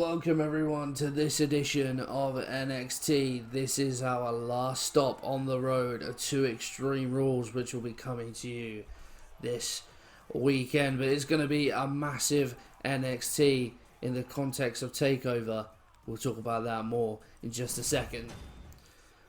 welcome everyone to this edition of NXT. This is our last stop on the road to Extreme Rules, which will be coming to you this weekend. But it's going to be a massive NXT in the context of TakeOver. We'll talk about that more in just a second.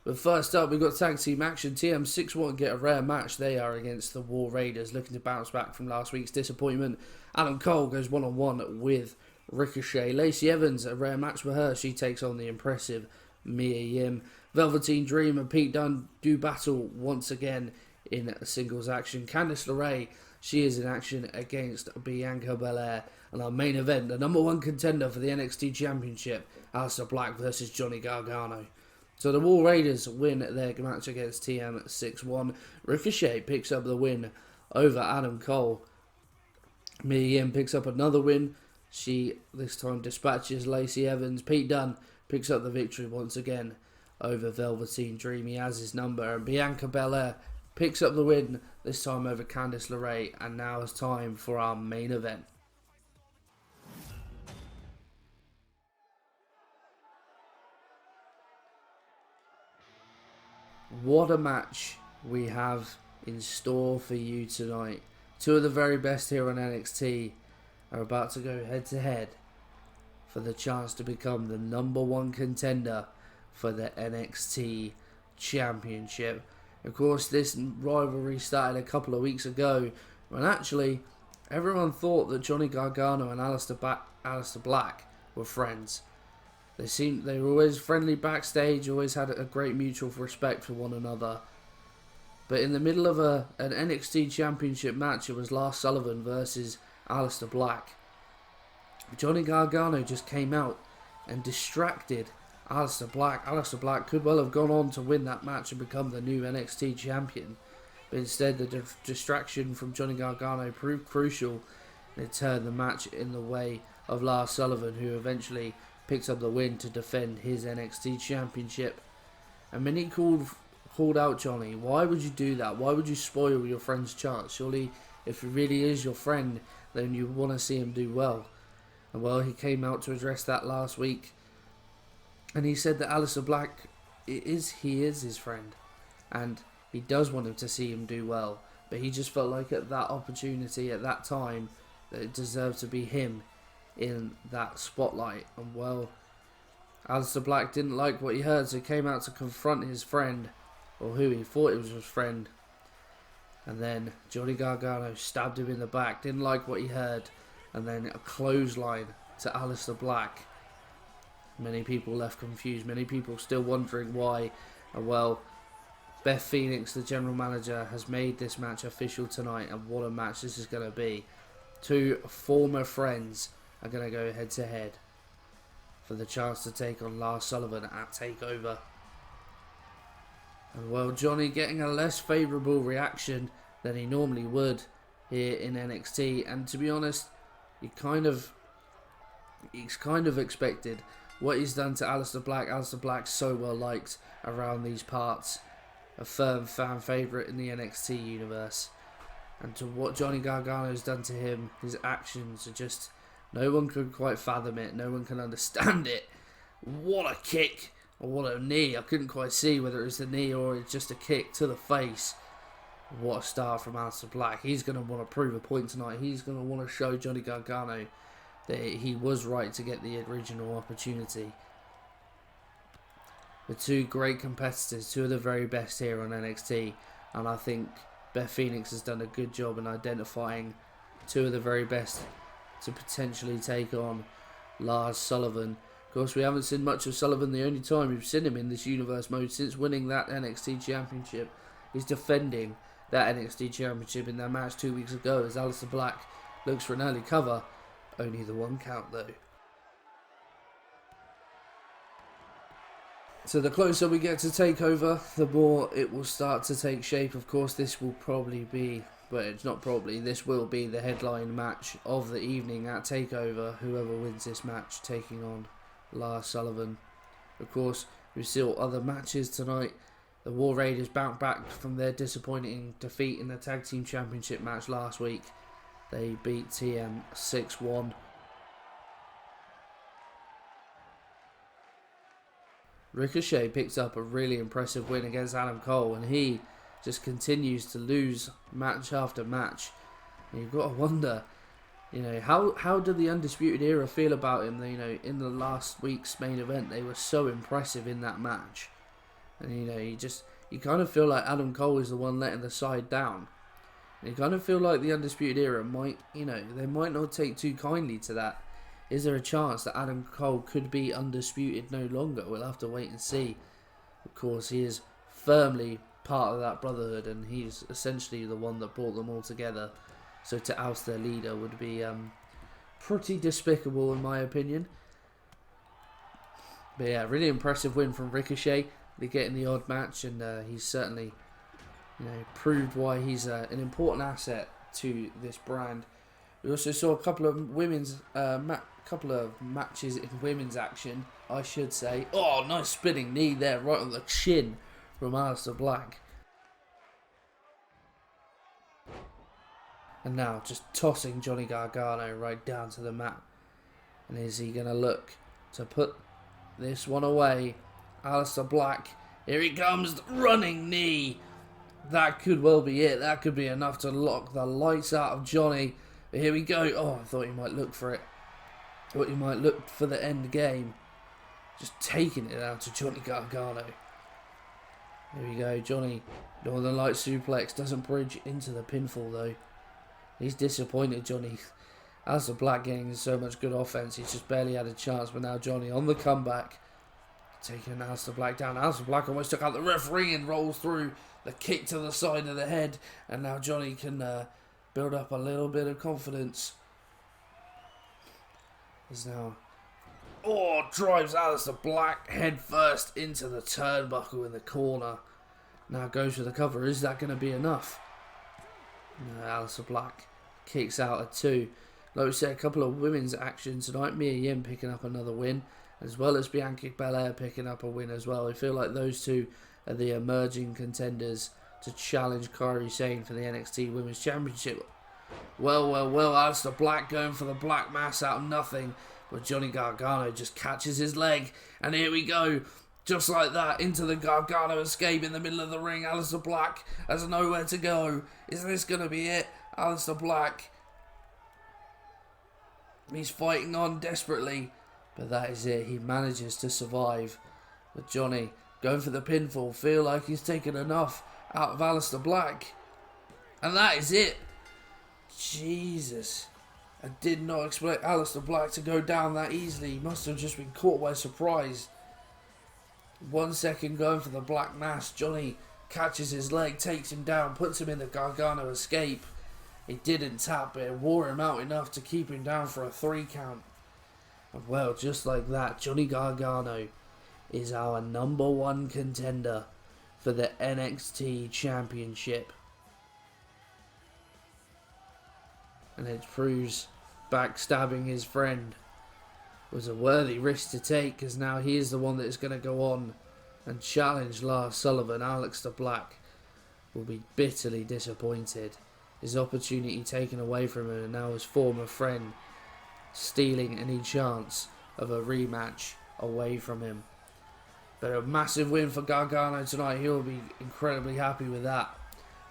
But first up, we've got tag team action. TM6 get a rare match. They are against the War Raiders, looking to bounce back from last week's disappointment. Adam Cole goes one-on-one with Ricochet. Lacey Evans, a rare match for her. She takes on the impressive Mia Yim. Velveteen Dream and Pete Dunne do battle once again in a singles action. Candice LeRae, she is in action against Bianca Belair. And our main event, the number one contender for the NXT Championship, Aleister Black versus Johnny Gargano. So the War Raiders win their match against TM6. Ricochet picks up the win over Adam Cole. Mia Yim picks up another win. She this time dispatches Lacey Evans. Pete Dunne picks up the victory once again over Velveteen Dream. He has his number. And Bianca Belair picks up the win, this time over Candice LeRae. And now it's time for our main event. What a match we have in store for you tonight. Two of the very best here on NXT are about to go head to head for the chance to become the number one contender for the NXT Championship. Of course, this rivalry started a couple of weeks ago when actually everyone thought that Johnny Gargano and Aleister Black were friends. They were always friendly backstage, always had a great mutual respect for one another. But in the middle of an NXT Championship match, it was Lars Sullivan versus Aleister Black. Johnny Gargano just came out and distracted Aleister Black. Aleister Black could well have gone on to win that match and become the new NXT champion. But instead, the distraction from Johnny Gargano proved crucial. And it turned the match in the way of Lars Sullivan, who eventually picked up the win to defend his NXT championship. And many called out Johnny. Why would you do that? Why would you spoil your friend's chance? Surely, if he really is your friend, then you want to see him do well. And well, he came out to address that last week. And he said that Aleister Black, he is his friend. And he does want him to see him do well. But he just felt like at that opportunity, at that time, that it deserved to be him in that spotlight. And well, Aleister Black didn't like what he heard, so he came out to confront his friend, or who he thought it was his friend. And then Johnny Gargano stabbed him in the back, didn't like what he heard, and then a clothesline to Aleister Black. Many people left confused, many people still wondering why. And well, Beth Phoenix, the general manager, has made this match official tonight, and what a match this is going to be. Two former friends are going to go head to head for the chance to take on Lars Sullivan at TakeOver. And well, Johnny getting a less favourable reaction than he normally would here in NXT, and to be honest, it's kind of expected. What he's done to Aleister Black's so well liked around these parts, a firm fan favourite in the NXT universe. And to what Johnny Gargano has done to him, his actions are just, no one can quite fathom it. No one can understand it. What a kick. Or what a knee. I couldn't quite see whether it was the knee or it's just a kick to the face. What a start from Aleister Black. He's going to want to prove a point tonight. He's going to want to show Johnny Gargano that he was right to get the original opportunity. The two great competitors, two of the very best here on NXT. And I think Beth Phoenix has done a good job in identifying two of the very best to potentially take on Lars Sullivan. Of course, we haven't seen much of Sullivan. The only time we've seen him in this universe mode since winning that NXT Championship is defending that NXT Championship in their match 2 weeks ago as Aleister Black looks for an early cover. Only the one count though. So the closer we get to TakeOver, the more it will start to take shape. Of course, this will probably be, but it's not probably, this will be the headline match of the evening at TakeOver. Whoever wins this match taking on Lars Sullivan. Of course, we saw other matches tonight. The War Raiders bounced back from their disappointing defeat in the Tag Team Championship match last week. They beat TM 6-1. Ricochet picks up a really impressive win against Adam Cole, and he just continues to lose match after match. And you've got to wonder, how did the Undisputed Era feel about him? In the last week's main event, they were so impressive in that match. And, you kind of feel like Adam Cole is the one letting the side down. And you kind of feel like the Undisputed Era might, they might not take too kindly to that. Is there a chance that Adam Cole could be undisputed no longer? We'll have to wait and see. Of course, he is firmly part of that brotherhood, and he's essentially the one that brought them all together. So to oust their leader would be pretty despicable, in my opinion. But yeah, really impressive win from Ricochet. They get in the odd match, and he's certainly, proved why he's an important asset to this brand. We also saw a couple of matches in women's action, I should say. Oh, nice spinning knee there, right on the chin from Aleister Black. And now just tossing Johnny Gargano right down to the mat. And is he going to look to put this one away? Aleister Black, here he comes, running knee. That could well be it. That could be enough to lock the lights out of Johnny. But here we go. Oh, I thought he might look for it. Thought he might look for the end game. Just taking it out to Johnny Gargano. Here we go. Johnny, Northern Light suplex. Doesn't bridge into the pinfall though. He's disappointed, Johnny. Aleister Black getting so much good offense. He's just barely had a chance. But now Johnny on the comeback. Taking Aleister Black down. Aleister Black almost took out the referee and rolls through the kick to the side of the head. And now Johnny can build up a little bit of confidence. He's now... Oh, drives Aleister Black head first into the turnbuckle in the corner. Now goes for the cover. Is that going to be enough? No, Aleister Black kicks out at 2. Like we said, a couple of women's action tonight. Mia Yim picking up another win, as well as Bianca Belair picking up a win as well. I feel like those two are the emerging contenders to challenge Kairi Sane for the NXT Women's Championship. Well, Aleister Black going for the Black Mass out of nothing. But Johnny Gargano just catches his leg. And here we go. Just like that, into the Gargano escape in the middle of the ring. Aleister Black has nowhere to go. Is this going to be it? Aleister Black. He's fighting on desperately. But that is it. He manages to survive. But Johnny going for the pinfall. Feel like he's taken enough out of Aleister Black. And that is it. Jesus. I did not expect Aleister Black to go down that easily. He must have just been caught by surprise. 1 second going for the Black Mass. Johnny catches his leg, takes him down, puts him in the Gargano escape. He didn't tap, but it wore him out enough to keep him down for a 3 count. And well, just like that, Johnny Gargano is our #1 contender for the NXT Championship. And it proves backstabbing his friend was a worthy risk to take, because now he is the one that is going to go on and challenge Lars Sullivan. Aleister Black will be bitterly disappointed. His opportunity taken away from him, and now his former friend stealing any chance of a rematch away from him. But a massive win for Gargano tonight. He will be incredibly happy with that.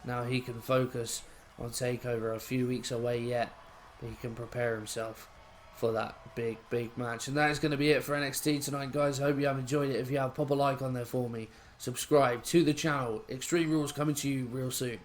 Now he can focus on TakeOver, a few weeks away yet, but he can prepare himself for that big match. And that is going to be it for NXT tonight, guys. I hope you have enjoyed it. If you have, pop a like on there for me. Subscribe to the channel. Extreme Rules coming to you real soon.